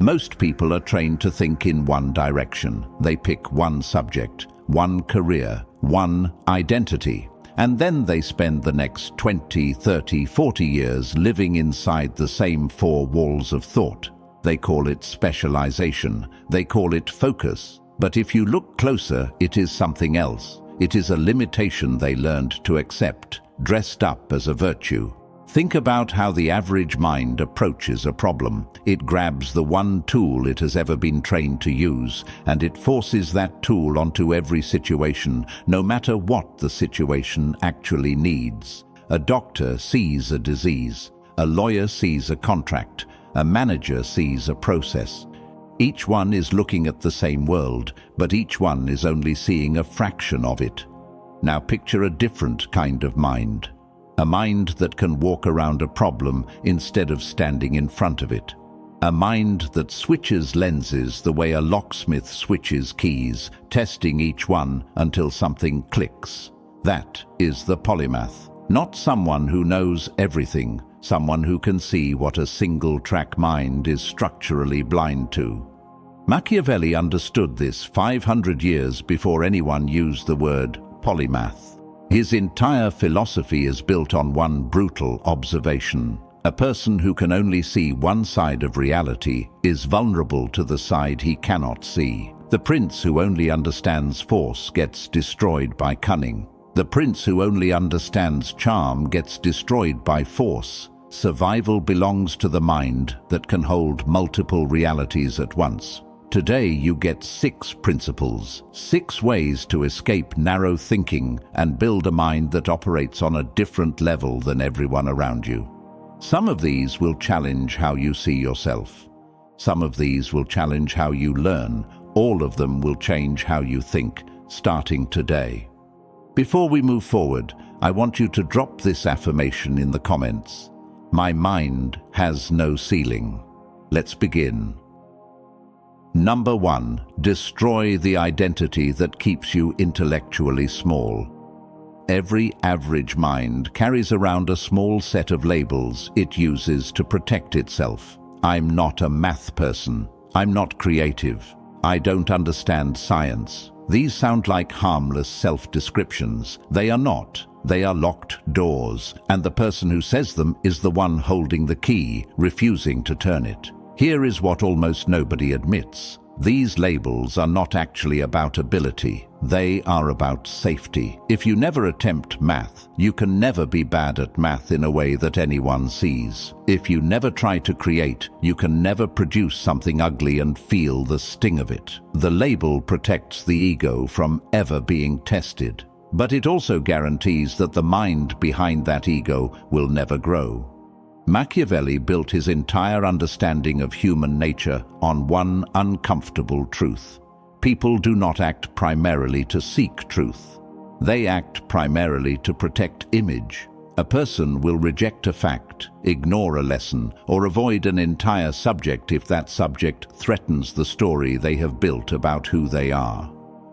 Most people are trained to think in one direction. They pick one subject, one career, one identity, and then they spend the next 20, 30, 40 years living inside the same four walls of thought. They call it specialization. They call it focus. But if you look closer, it is something else. It is a limitation they learned to accept, dressed up as a virtue. Think about how the average mind approaches a problem. It grabs the one tool it has ever been trained to use, and it forces that tool onto every situation, no matter what the situation actually needs. A doctor sees a disease. A lawyer sees a contract. A manager sees a process. Each one is looking at the same world, but each one is only seeing a fraction of it. Now picture a different kind of mind. A mind that can walk around a problem instead of standing in front of it. A mind that switches lenses the way a locksmith switches keys, testing each one until something clicks. That is the polymath. Not someone who knows everything, someone who can see what a single-track mind is structurally blind to. Machiavelli understood this 500 years before anyone used the word polymath. His entire philosophy is built on one brutal observation. A person who can only see one side of reality is vulnerable to the side he cannot see. The prince who only understands force gets destroyed by cunning. The prince who only understands charm gets destroyed by force. Survival belongs to the mind that can hold multiple realities at once. Today you get 6 principles, 6 ways to escape narrow thinking and build a mind that operates on a different level than everyone around you. Some of these will challenge how you see yourself. Some of these will challenge how you learn. All of them will change how you think, starting today. Before we move forward, I want you to drop this affirmation in the comments. My mind has no ceiling. Let's begin. Number 1. Destroy the identity that keeps you intellectually small. Every average mind carries around a small set of labels it uses to protect itself. I'm not a math person. I'm not creative. I don't understand science. These sound like harmless self-descriptions. They are not. They are locked doors, and the person who says them is the one holding the key, refusing to turn it. Here is what almost nobody admits. These labels are not actually about ability. They are about safety. If you never attempt math, you can never be bad at math in a way that anyone sees. If you never try to create, you can never produce something ugly and feel the sting of it. The label protects the ego from ever being tested. But it also guarantees that the mind behind that ego will never grow. Machiavelli built his entire understanding of human nature on one uncomfortable truth. People do not act primarily to seek truth. They act primarily to protect image. A person will reject a fact, ignore a lesson, or avoid an entire subject if that subject threatens the story they have built about who they are.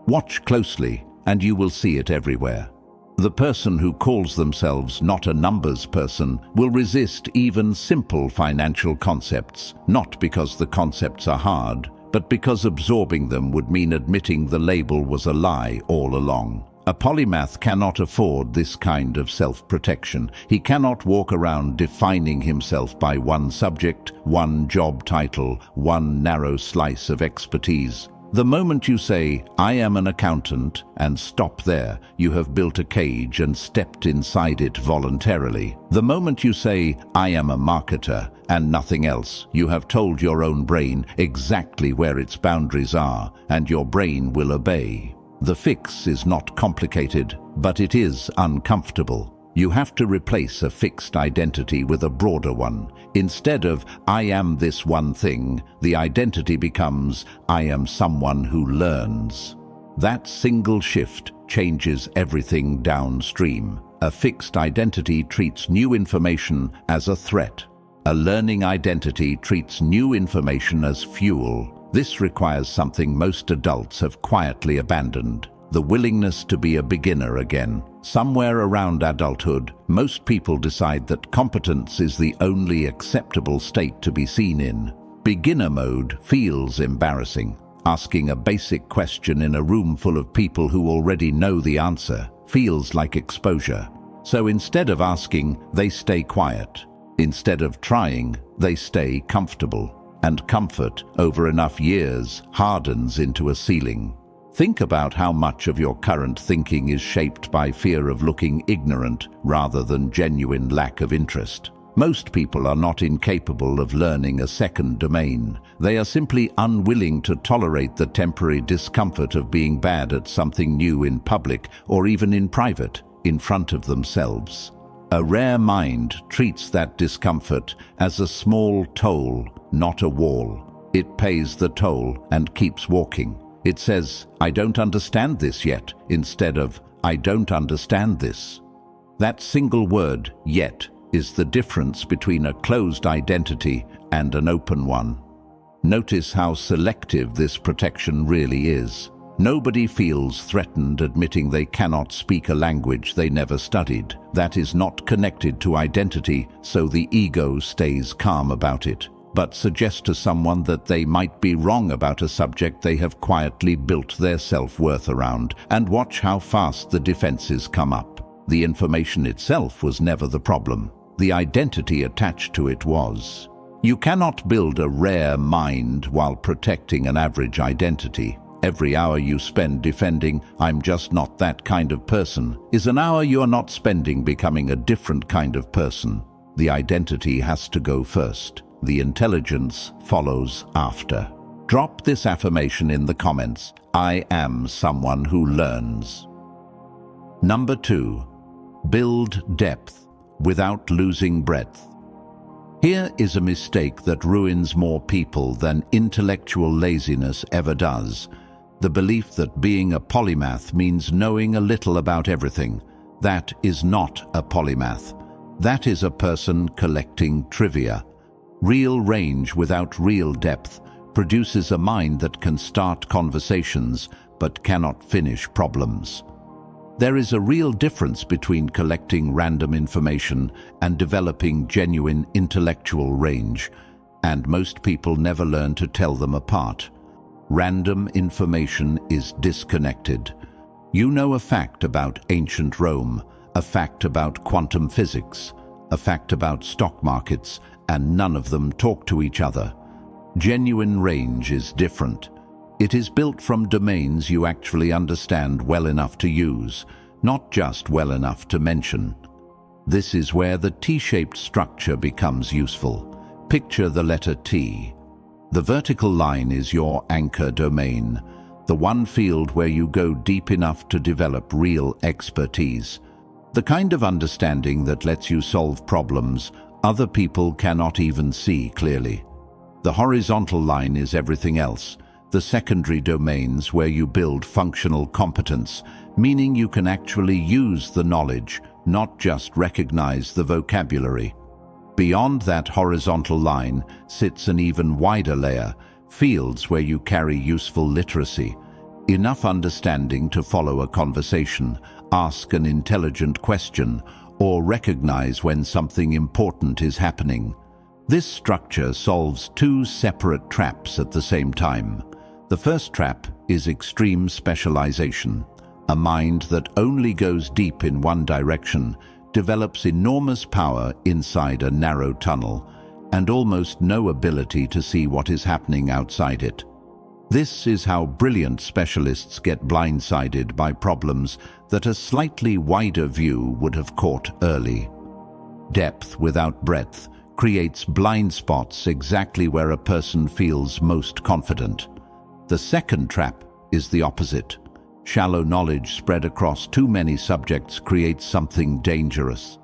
Watch closely, and you will see it everywhere. The person who calls themselves not a numbers person will resist even simple financial concepts, not because the concepts are hard, but because absorbing them would mean admitting the label was a lie all along. A polymath cannot afford this kind of self-protection. He cannot walk around defining himself by one subject, one job title, one narrow slice of expertise. The moment you say, I am an accountant, and stop there, you have built a cage and stepped inside it voluntarily. The moment you say, I am a marketer, and nothing else, you have told your own brain exactly where its boundaries are, and your brain will obey. The fix is not complicated, but it is uncomfortable. You have to replace a fixed identity with a broader one. Instead of, I am this one thing, the identity becomes, I am someone who learns. That single shift changes everything downstream. A fixed identity treats new information as a threat. A learning identity treats new information as fuel. This requires something most adults have quietly abandoned: the willingness to be a beginner again. Somewhere around adulthood, most people decide that competence is the only acceptable state to be seen in. Beginner mode feels embarrassing. Asking a basic question in a room full of people who already know the answer feels like exposure. So instead of asking, they stay quiet. Instead of trying, they stay comfortable. And comfort, over enough years, hardens into a ceiling. Think about how much of your current thinking is shaped by fear of looking ignorant rather than genuine lack of interest. Most people are not incapable of learning a second domain. They are simply unwilling to tolerate the temporary discomfort of being bad at something new in public or even in private, in front of themselves. A rare mind treats that discomfort as a small toll, not a wall. It pays the toll and keeps walking. It says, "I don't understand this yet," instead of, "I don't understand this." That single word, "yet," is the difference between a closed identity and an open one. Notice how selective this protection really is. Nobody feels threatened admitting they cannot speak a language they never studied. That is not connected to identity, so the ego stays calm about it. But suggest to someone that they might be wrong about a subject they have quietly built their self-worth around, and watch how fast the defenses come up. The information itself was never the problem. The identity attached to it was. You cannot build a rare mind while protecting an average identity. Every hour you spend defending, "I'm just not that kind of person," is an hour you are not spending becoming a different kind of person. The identity has to go first. The intelligence follows after. Drop this affirmation in the comments. I am someone who learns. Number 2. Build depth without losing breadth. Here is a mistake that ruins more people than intellectual laziness ever does. The belief that being a polymath means knowing a little about everything. That is not a polymath. That is a person collecting trivia. Real range without real depth produces a mind that can start conversations but cannot finish problems. There is a real difference between collecting random information and developing genuine intellectual range, and most people never learn to tell them apart. Random information is disconnected. You know a fact about ancient Rome, a fact about quantum physics, a fact about stock markets, and none of them talk to each other. Genuine range is different. It is built from domains you actually understand well enough to use, not just well enough to mention. This is where the T-shaped structure becomes useful. Picture the letter T. The vertical line is your anchor domain, the one field where you go deep enough to develop real expertise. The kind of understanding that lets you solve problems other people cannot even see clearly. The horizontal line is everything else, the secondary domains where you build functional competence, meaning you can actually use the knowledge, not just recognize the vocabulary. Beyond that horizontal line sits an even wider layer, fields where you carry useful literacy, enough understanding to follow a conversation, ask an intelligent question, or recognize when something important is happening. This structure solves two separate traps at the same time. The first trap is extreme specialization. A mind that only goes deep in one direction develops enormous power inside a narrow tunnel and almost no ability to see what is happening outside it. This is how brilliant specialists get blindsided by problems that a slightly wider view would have caught early. Depth without breadth creates blind spots exactly where a person feels most confident. The second trap is the opposite. Shallow knowledge spread across too many subjects creates something dangerous.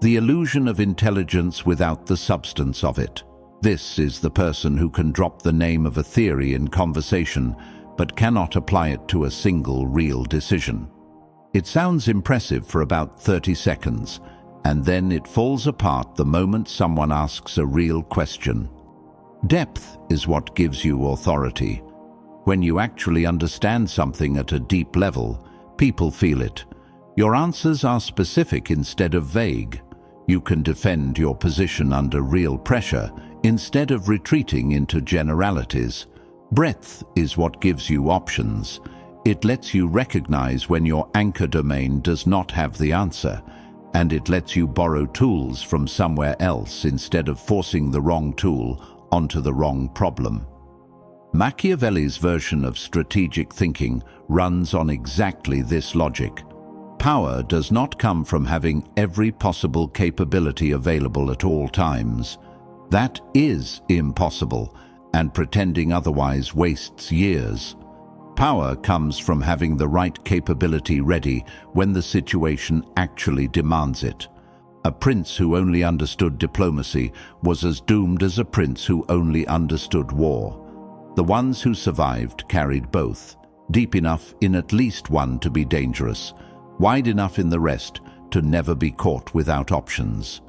The illusion of intelligence without the substance of it. This is the person who can drop the name of a theory in conversation, but cannot apply it to a single real decision. It sounds impressive for about 30 seconds, and then it falls apart the moment someone asks a real question. Depth is what gives you authority. When you actually understand something at a deep level, people feel it. Your answers are specific instead of vague. You can defend your position under real pressure instead of retreating into generalities. Breadth is what gives you options. It lets you recognize when your anchor domain does not have the answer, and it lets you borrow tools from somewhere else instead of forcing the wrong tool onto the wrong problem. Machiavelli's version of strategic thinking runs on exactly this logic. Power does not come from having every possible capability available at all times. That is impossible, and pretending otherwise wastes years. Power comes from having the right capability ready when the situation actually demands it. A prince who only understood diplomacy was as doomed as a prince who only understood war. The ones who survived carried both, deep enough in at least one to be dangerous, wide enough in the rest to never be caught without options.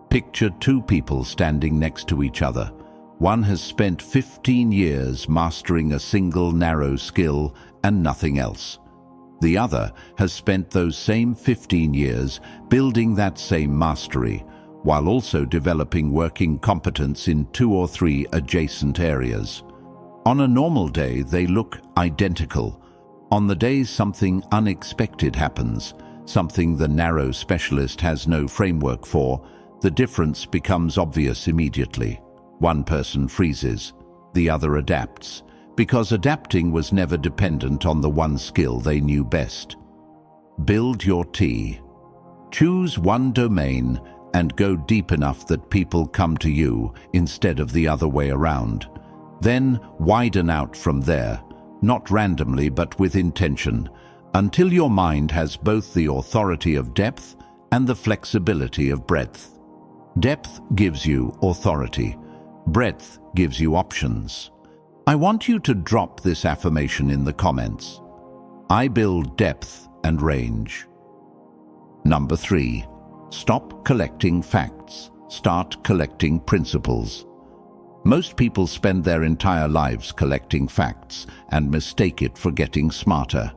Picture two people standing next to each other. One has spent 15 years mastering a single narrow skill and nothing else. The other has spent those same 15 years building that same mastery, while also developing working competence in 2 or 3 adjacent areas. On a normal day, they look identical. On the days something unexpected happens, something the narrow specialist has no framework for, the difference becomes obvious immediately. One person freezes, the other adapts, because adapting was never dependent on the one skill they knew best. Build your T. Choose one domain and go deep enough that people come to you instead of the other way around. Then widen out from there, not randomly but with intention, until your mind has both the authority of depth and the flexibility of breadth. Depth gives you authority. Breadth gives you options. I want you to drop this affirmation in the comments. I build depth and range. Number 3. Stop collecting facts. Start collecting principles. Most people spend their entire lives collecting facts and mistake it for getting smarter.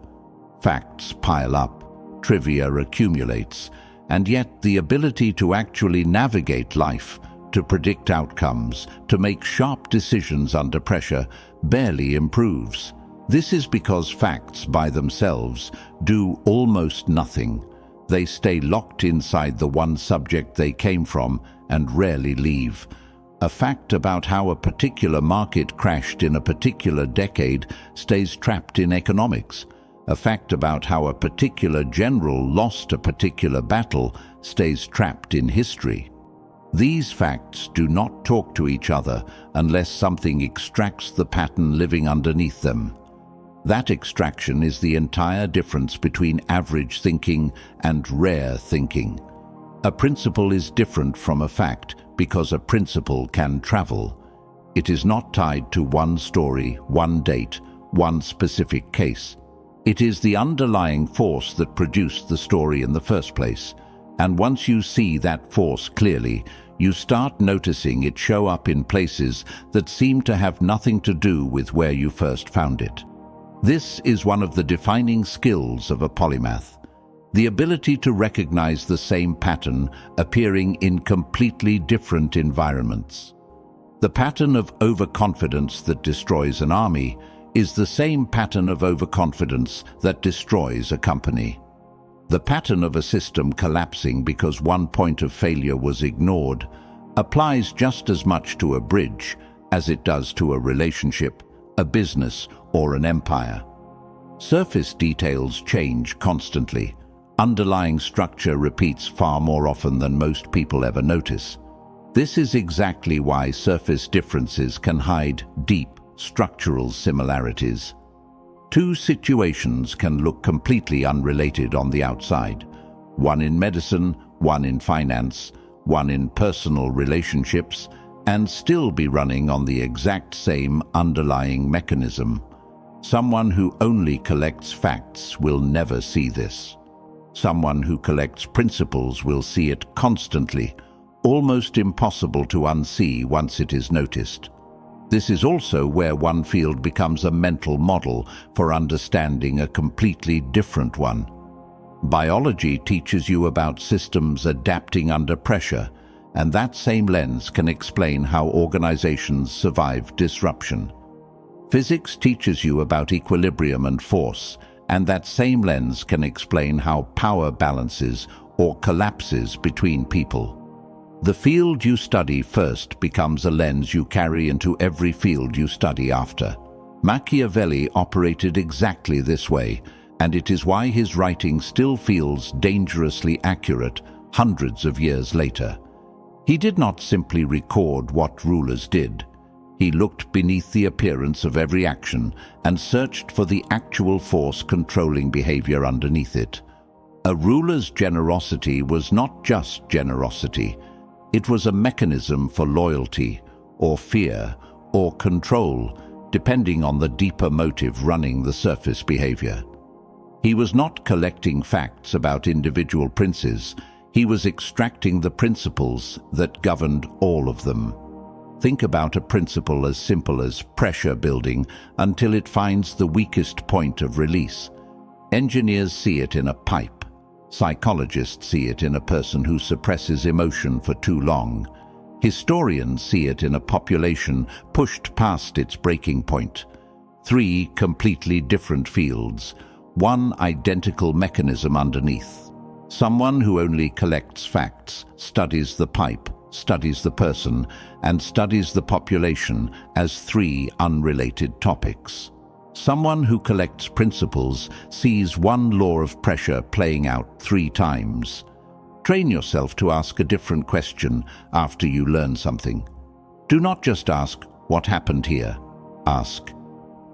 Facts pile up, trivia accumulates, and yet the ability to actually navigate life, to predict outcomes, to make sharp decisions under pressure, barely improves. This is because facts by themselves do almost nothing. They stay locked inside the one subject they came from and rarely leave. A fact about how a particular market crashed in a particular decade stays trapped in economics. A fact about how a particular general lost a particular battle stays trapped in history. These facts do not talk to each other unless something extracts the pattern living underneath them. That extraction is the entire difference between average thinking and rare thinking. A principle is different from a fact because a principle can travel. It is not tied to one story, one date, one specific case. It is the underlying force that produced the story in the first place. And once you see that force clearly, you start noticing it show up in places that seem to have nothing to do with where you first found it. This is one of the defining skills of a polymath. The ability to recognize the same pattern appearing in completely different environments. The pattern of overconfidence that destroys an army is the same pattern of overconfidence that destroys a company. The pattern of a system collapsing because one point of failure was ignored applies just as much to a bridge as it does to a relationship, a business, or an empire. Surface details change constantly. Underlying structure repeats far more often than most people ever notice. This is exactly why surface differences can hide deep structural similarities. Two situations can look completely unrelated on the outside. One in medicine, one in finance, one in personal relationships, and still be running on the exact same underlying mechanism. Someone who only collects facts will never see this. Someone who collects principles will see it constantly, almost impossible to unsee once it is noticed. This is also where one field becomes a mental model for understanding a completely different one. Biology teaches you about systems adapting under pressure, And that same lens can explain how organizations survive disruption. Physics teaches you about equilibrium and force, and that same lens can explain how power balances or collapses between people. The field you study first becomes a lens you carry into every field you study after. Machiavelli operated exactly this way, and it is why his writing still feels dangerously accurate hundreds of years later. He did not simply record what rulers did. He looked beneath the appearance of every action and searched for the actual force controlling behavior underneath it. A ruler's generosity was not just generosity. It was a mechanism for loyalty, or fear, or control, depending on the deeper motive running the surface behavior. He was not collecting facts about individual princes. He was extracting the principles that governed all of them. Think about a principle as simple as pressure building until it finds the weakest point of release. Engineers see it in a pipe. Psychologists see it in a person who suppresses emotion for too long. Historians see it in a population pushed past its breaking point. Three completely different fields, one identical mechanism underneath. Someone who only collects facts, studies the pipe, studies the person, and studies the population as three unrelated topics. Someone who collects principles sees one law of pressure playing out 3 times. Train yourself to ask a different question after you learn something. Do not just ask, "What happened here?" Ask,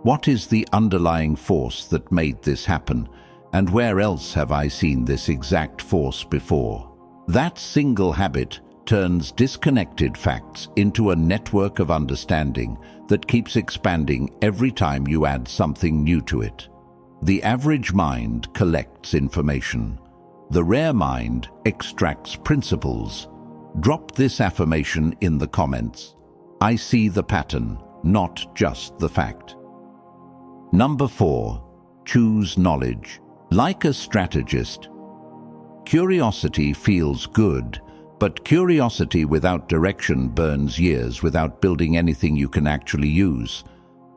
"What is the underlying force that made this happen, and where else have I seen this exact force before?" That single habit turns disconnected facts into a network of understanding that keeps expanding every time you add something new to it. The average mind collects information. The rare mind extracts principles. Drop this affirmation in the comments. I see the pattern, not just the fact. Number 4. Choose knowledge. Like a strategist, curiosity feels good, but curiosity without direction burns years without building anything you can actually use.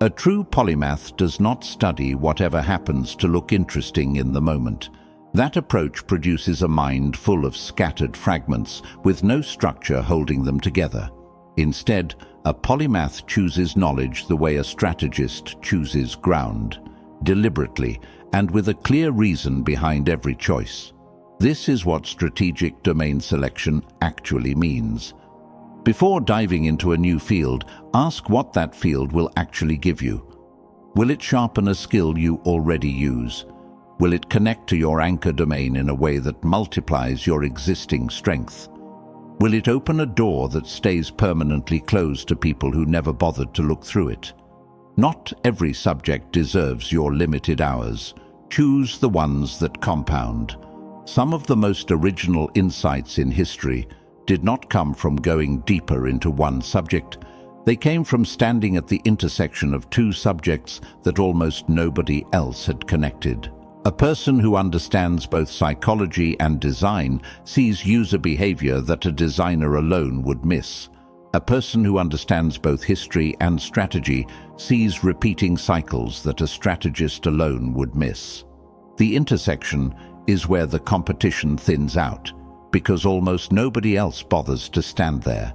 A true polymath does not study whatever happens to look interesting in the moment. That approach produces a mind full of scattered fragments with no structure holding them together. Instead, a polymath chooses knowledge the way a strategist chooses ground, deliberately and with a clear reason behind every choice. This is what strategic domain selection actually means. Before diving into a new field, ask what that field will actually give you. Will it sharpen a skill you already use? Will it connect to your anchor domain in a way that multiplies your existing strength? Will it open a door that stays permanently closed to people who never bothered to look through it? Not every subject deserves your limited hours. Choose the ones that compound. Some of the most original insights in history did not come from going deeper into one subject. They came from standing at the intersection of 2 subjects that almost nobody else had connected. A person who understands both psychology and design sees user behavior that a designer alone would miss. A person who understands both history and strategy sees repeating cycles that a strategist alone would miss. The intersection is where the competition thins out, because almost nobody else bothers to stand there.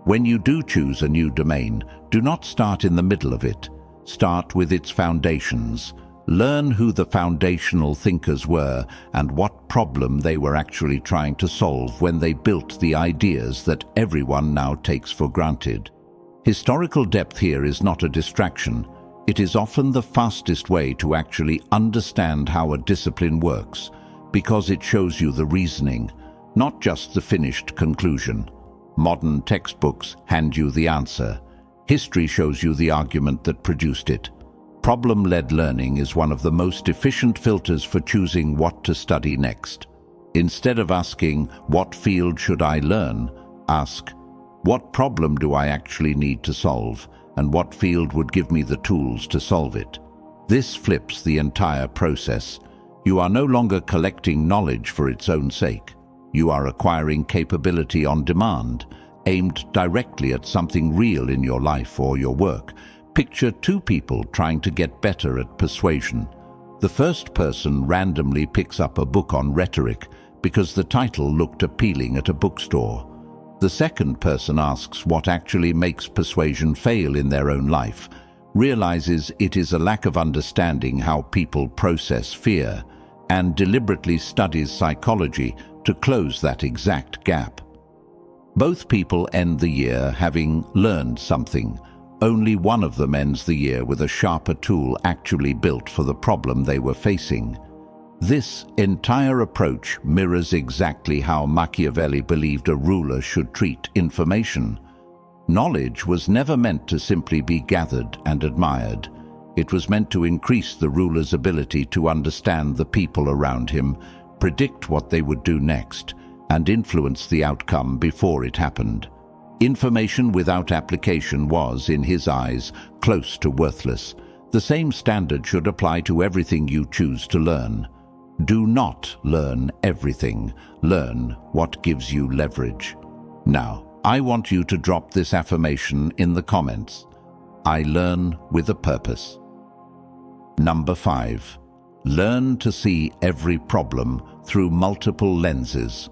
When you do choose a new domain, do not start in the middle of it. Start with its foundations. Learn who the foundational thinkers were and what problem they were actually trying to solve when they built the ideas that everyone now takes for granted. Historical depth here is not a distraction. It is often the fastest way to actually understand how a discipline works, because it shows you the reasoning, not just the finished conclusion. Modern textbooks hand you the answer. History shows you the argument that produced it. Problem-led learning is one of the most efficient filters for choosing what to study next. Instead of asking, "What field should I learn?" ask, "What problem do I actually need to solve, and what field would give me the tools to solve it?" This flips the entire process. You are no longer collecting knowledge for its own sake. You are acquiring capability on demand, aimed directly at something real in your life or your work. Picture two people trying to get better at persuasion. The first person randomly picks up a book on rhetoric because the title looked appealing at a bookstore. The second person asks what actually makes persuasion fail in their own life, realizes it is a lack of understanding how people process fear, and deliberately studies psychology to close that exact gap. Both people end the year having learned something. Only one of them ends the year with a sharper tool actually built for the problem they were facing. This entire approach mirrors exactly how Machiavelli believed a ruler should treat information. Knowledge was never meant to simply be gathered and admired. It was meant to increase the ruler's ability to understand the people around him, predict what they would do next, and influence the outcome before it happened. Information without application was, in his eyes, close to worthless. The same standard should apply to everything you choose to learn. Do not learn everything. Learn what gives you leverage. Now, I want you to drop this affirmation in the comments. I learn with a purpose. Number 5. Learn to see every problem through multiple lenses.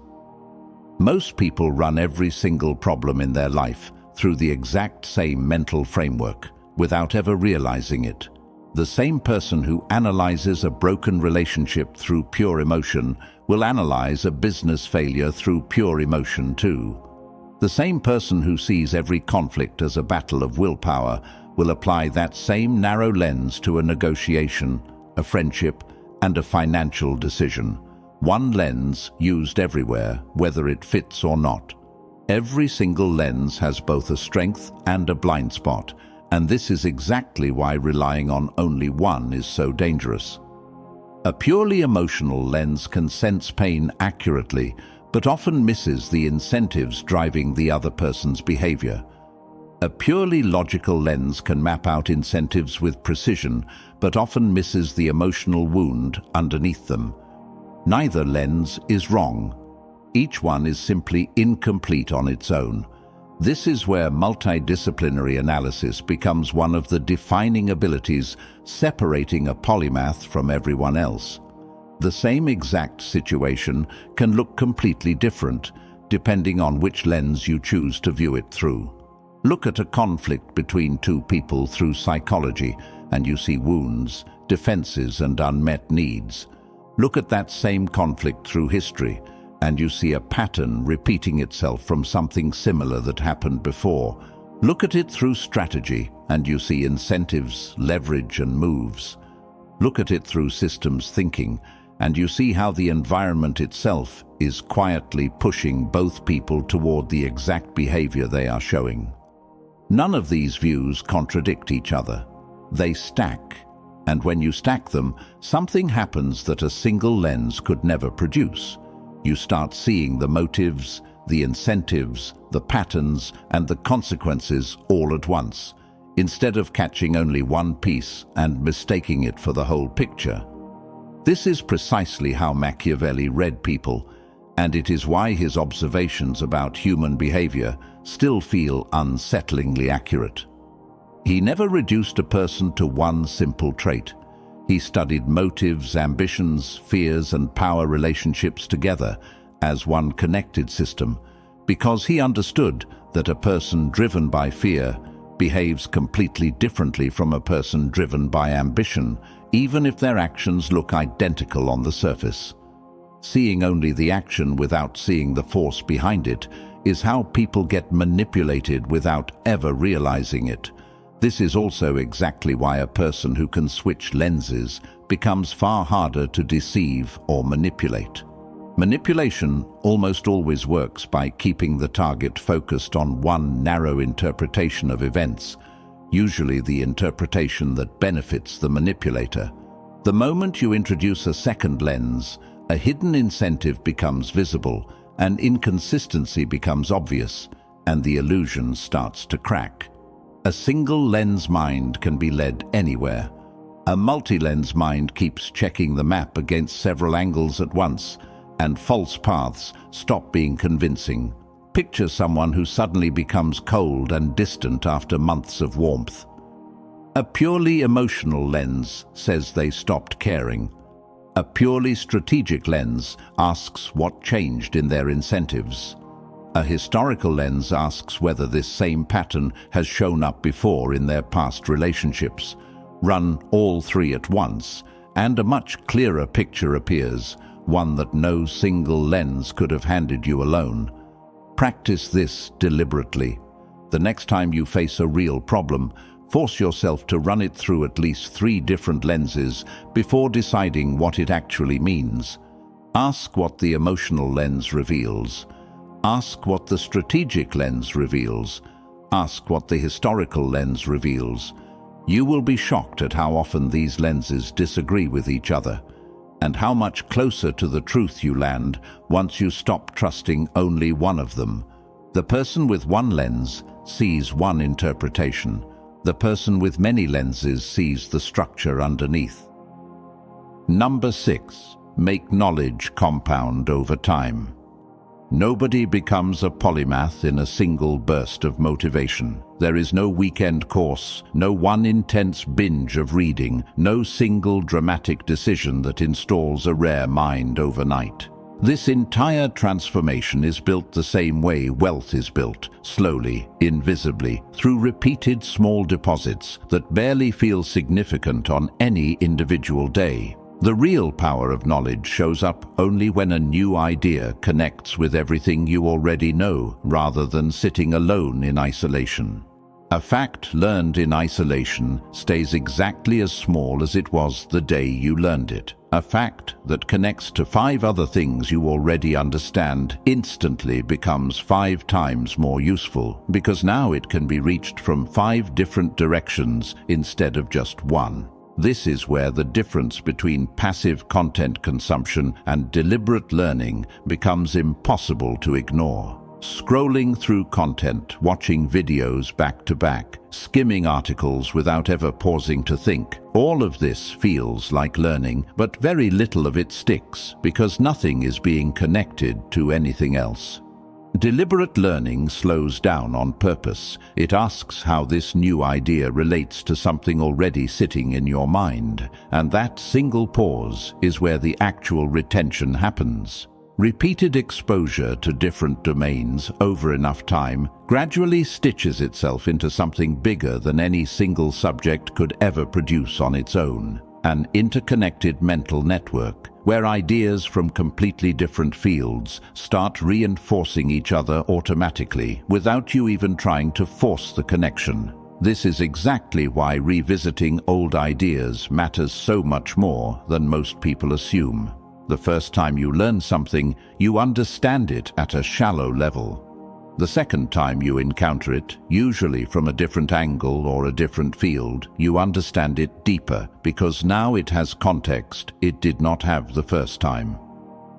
Most people run every single problem in their life through the exact same mental framework, without ever realizing it. The same person who analyzes a broken relationship through pure emotion will analyze a business failure through pure emotion too. The same person who sees every conflict as a battle of willpower will apply that same narrow lens to a negotiation, a friendship, and a financial decision. One lens used everywhere, whether it fits or not. Every single lens has both a strength and a blind spot, and this is exactly why relying on only one is so dangerous. A purely emotional lens can sense pain accurately, but often misses the incentives driving the other person's behavior. A purely logical lens can map out incentives with precision, but often misses the emotional wound underneath them. Neither lens is wrong. Each one is simply incomplete on its own. This is where multidisciplinary analysis becomes one of the defining abilities separating a polymath from everyone else. The same exact situation can look completely different, depending on which lens you choose to view it through. Look at a conflict between two people through psychology, and you see wounds, defenses, and unmet needs. Look at that same conflict through history, and you see a pattern repeating itself from something similar that happened before. Look at it through strategy, and you see incentives, leverage, and moves. Look at it through systems thinking, and you see how the environment itself is quietly pushing both people toward the exact behavior they are showing. None of these views contradict each other. They stack, and when you stack them, something happens that a single lens could never produce. You start seeing the motives, the incentives, the patterns, and the consequences all at once, instead of catching only one piece and mistaking it for the whole picture. This is precisely how Machiavelli read people, and it is why his observations about human behavior still feel unsettlingly accurate. He never reduced a person to one simple trait. He studied motives, ambitions, fears, and power relationships together as one connected system, because he understood that a person driven by fear behaves completely differently from a person driven by ambition, even if their actions look identical on the surface. Seeing only the action without seeing the force behind it is how people get manipulated without ever realizing it. This is also exactly why a person who can switch lenses becomes far harder to deceive or manipulate. Manipulation almost always works by keeping the target focused on one narrow interpretation of events, usually the interpretation that benefits the manipulator. The moment you introduce a second lens, a hidden incentive becomes visible, an inconsistency becomes obvious, and the illusion starts to crack. A single lens mind can be led anywhere. A multi-lens mind keeps checking the map against several angles at once, and false paths stop being convincing. Picture someone who suddenly becomes cold and distant after months of warmth. A purely emotional lens says they stopped caring. A purely strategic lens asks what changed in their incentives. A historical lens asks whether this same pattern has shown up before in their past relationships. Run all three at once, and a much clearer picture appears, one that no single lens could have handed you alone. Practice this deliberately. The next time you face a real problem, force yourself to run it through at least 3 different lenses before deciding what it actually means. Ask what the emotional lens reveals. Ask what the strategic lens reveals. Ask what the historical lens reveals. You will be shocked at how often these lenses disagree with each other, and how much closer to the truth you land once you stop trusting only one of them. The person with one lens sees one interpretation. The person with many lenses sees the structure underneath. Number 6. Make knowledge compound over time. Nobody becomes a polymath in a single burst of motivation. There is no weekend course, no one intense binge of reading, no single dramatic decision that installs a rare mind overnight. This entire transformation is built the same way wealth is built, slowly, invisibly, through repeated small deposits that barely feel significant on any individual day. The real power of knowledge shows up only when a new idea connects with everything you already know, rather than sitting alone in isolation. A fact learned in isolation stays exactly as small as it was the day you learned it. A fact that connects to 5 other things you already understand instantly becomes 5 times more useful, because now it can be reached from 5 different directions instead of just one. This is where the difference between passive content consumption and deliberate learning becomes impossible to ignore. Scrolling through content, watching videos back to back, skimming articles without ever pausing to think, all of this feels like learning, but very little of it sticks because nothing is being connected to anything else. Deliberate learning slows down on purpose. It asks how this new idea relates to something already sitting in your mind, and that single pause is where the actual retention happens. Repeated exposure to different domains over enough time gradually stitches itself into something bigger than any single subject could ever produce on its own. An interconnected mental network, where ideas from completely different fields start reinforcing each other automatically without you even trying to force the connection. This is exactly why revisiting old ideas matters so much more than most people assume. The first time you learn something, you understand it at a shallow level. The second time you encounter it, usually from a different angle or a different field, you understand it deeper because now it has context it did not have the first time.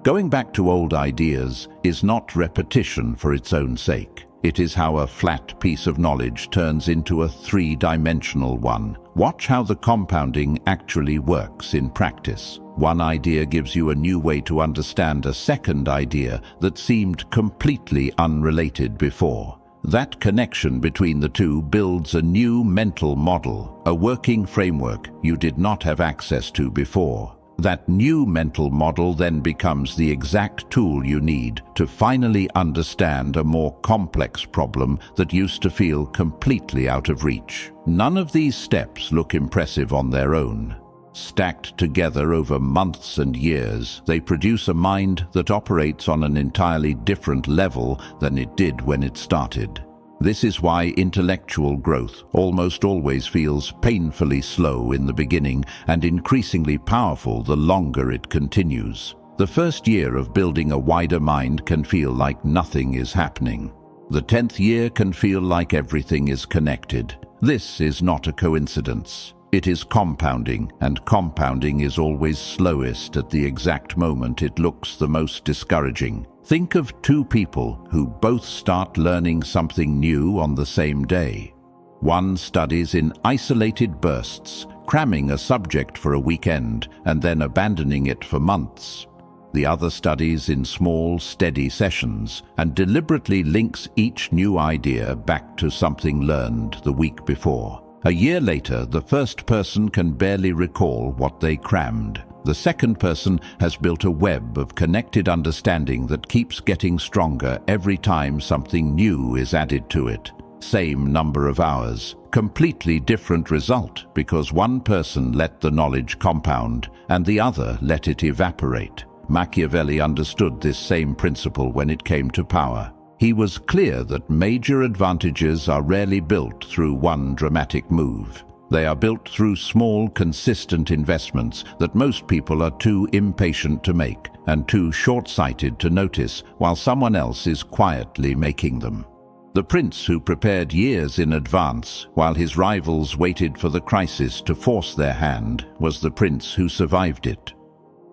Going back to old ideas is not repetition for its own sake. It is how a flat piece of knowledge turns into a 3-dimensional one. Watch how the compounding actually works in practice. One idea gives you a new way to understand a second idea that seemed completely unrelated before. That connection between the two builds a new mental model, a working framework you did not have access to before. That new mental model then becomes the exact tool you need to finally understand a more complex problem that used to feel completely out of reach. None of these steps look impressive on their own. Stacked together over months and years, they produce a mind that operates on an entirely different level than it did when it started. This is why intellectual growth almost always feels painfully slow in the beginning and increasingly powerful the longer it continues. The first year of building a wider mind can feel like nothing is happening. The 10th year can feel like everything is connected. This is not a coincidence. It is compounding, and compounding is always slowest at the exact moment it looks the most discouraging. Think of 2 people who both start learning something new on the same day. One studies in isolated bursts, cramming a subject for a weekend and then abandoning it for months. The other studies in small, steady sessions and deliberately links each new idea back to something learned the week before. A year later, the first person can barely recall what they crammed. The second person has built a web of connected understanding that keeps getting stronger every time something new is added to it. Same number of hours, completely different result because one person let the knowledge compound and the other let it evaporate. Machiavelli understood this same principle when it came to power. He was clear that major advantages are rarely built through one dramatic move. They are built through small, consistent investments that most people are too impatient to make and too short-sighted to notice while someone else is quietly making them. The prince who prepared years in advance while his rivals waited for the crisis to force their hand was the prince who survived it.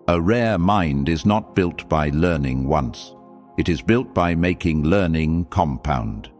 A rare mind is not built by learning once. It is built by making learning compound.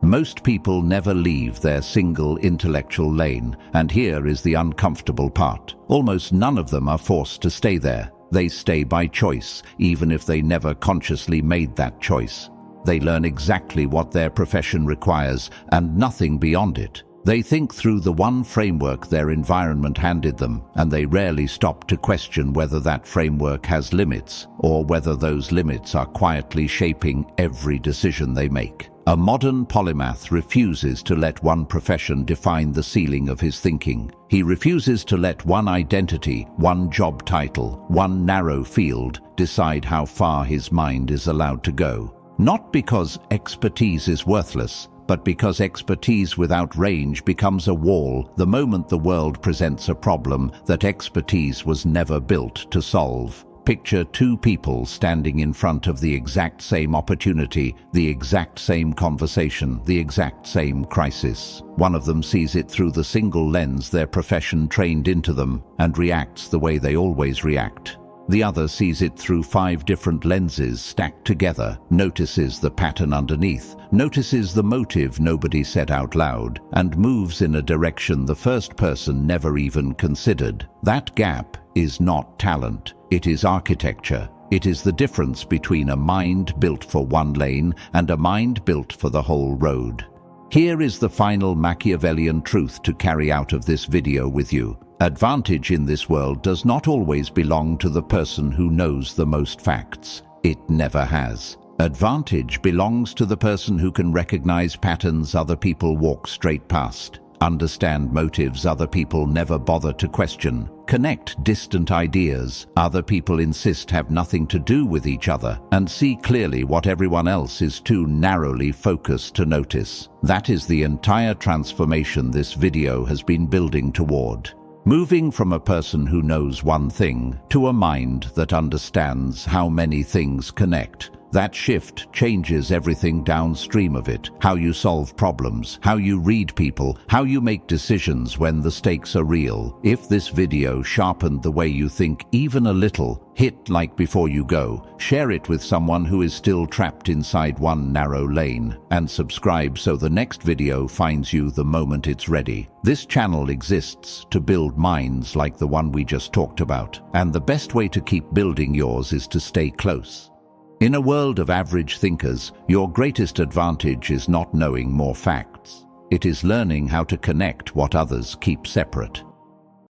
Most people never leave their single intellectual lane, and here is the uncomfortable part. Almost none of them are forced to stay there. They stay by choice, even if they never consciously made that choice. They learn exactly what their profession requires, and nothing beyond it. They think through the one framework their environment handed them, and they rarely stop to question whether that framework has limits, or whether those limits are quietly shaping every decision they make. A modern polymath refuses to let one profession define the ceiling of his thinking. He refuses to let one identity, one job title, one narrow field decide how far his mind is allowed to go. Not because expertise is worthless, but because expertise without range becomes a wall the moment the world presents a problem that expertise was never built to solve. Picture two people standing in front of the exact same opportunity, the exact same conversation, the exact same crisis. One of them sees it through the single lens their profession trained into them and reacts the way they always react. The other sees it through 5 different lenses stacked together, notices the pattern underneath, notices the motive nobody said out loud, and moves in a direction the first person never even considered. That gap is not talent, it is architecture. It is the difference between a mind built for one lane and a mind built for the whole road. Here is the final Machiavellian truth to carry out of this video with you. Advantage in this world does not always belong to the person who knows the most facts. It never has. Advantage belongs to the person who can recognize patterns other people walk straight past, understand motives other people never bother to question, connect distant ideas other people insist have nothing to do with each other, and see clearly what everyone else is too narrowly focused to notice. That is the entire transformation this video has been building toward. Moving from a person who knows one thing to a mind that understands how many things connect. That shift changes everything downstream of it. How you solve problems, how you read people, how you make decisions when the stakes are real. If this video sharpened the way you think even a little, hit like before you go, share it with someone who is still trapped inside one narrow lane, and subscribe so the next video finds you the moment it's ready. This channel exists to build minds like the one we just talked about, and the best way to keep building yours is to stay close. In a world of average thinkers, your greatest advantage is not knowing more facts. It is learning how to connect what others keep separate.